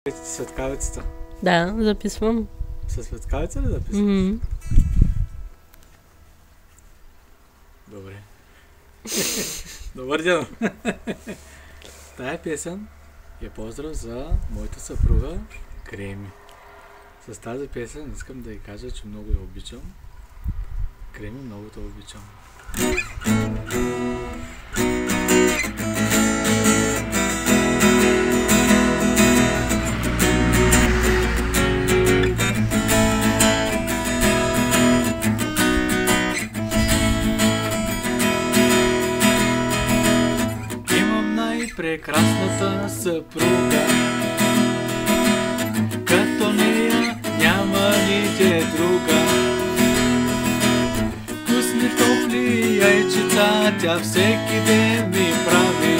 Светкавицата. Да, записвам. Със светкавица ли записваш? Добре. Добър ден! Тая песен е поздрав за моята съпруга Креми. С тази песен искам да й кажа, че много я обичам. Креми, много те обичам. Имам най-прекрасната съпруга, като нея няма ниде друга. Вкусни топли яйчета тя всеки ден ми прави,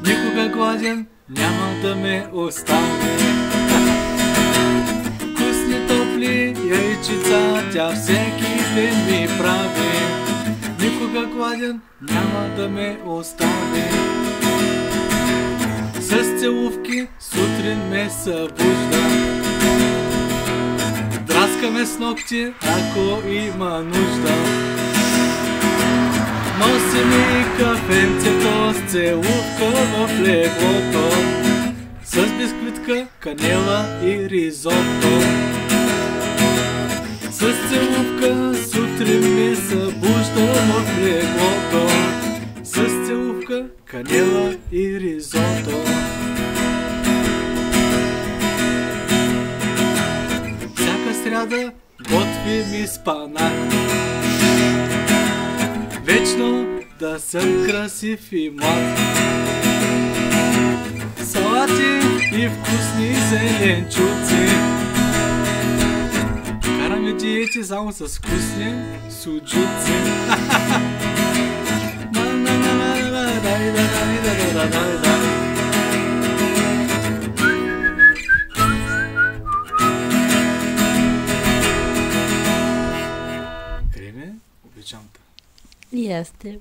никога гладен няма да ме остави. Вкусни топли яйчета тя всеки ден ми прави, никога гладен няма да ме остави. С целувки сутрин ме събужда, драска ме с ногти, ако има нужда. Носи ми кафенцето с целувка в леглото, с бисквитка, канела и ризото. С целувка сутрин ме събужда в леглото, с целувка, канела и ризото. Всяка сряда готви ми спанак, вечно да съм красив и млад. Салати и вкусни зеленчуци, караме диети само с вкусни суджуци. Креме, обичам те. И аз те.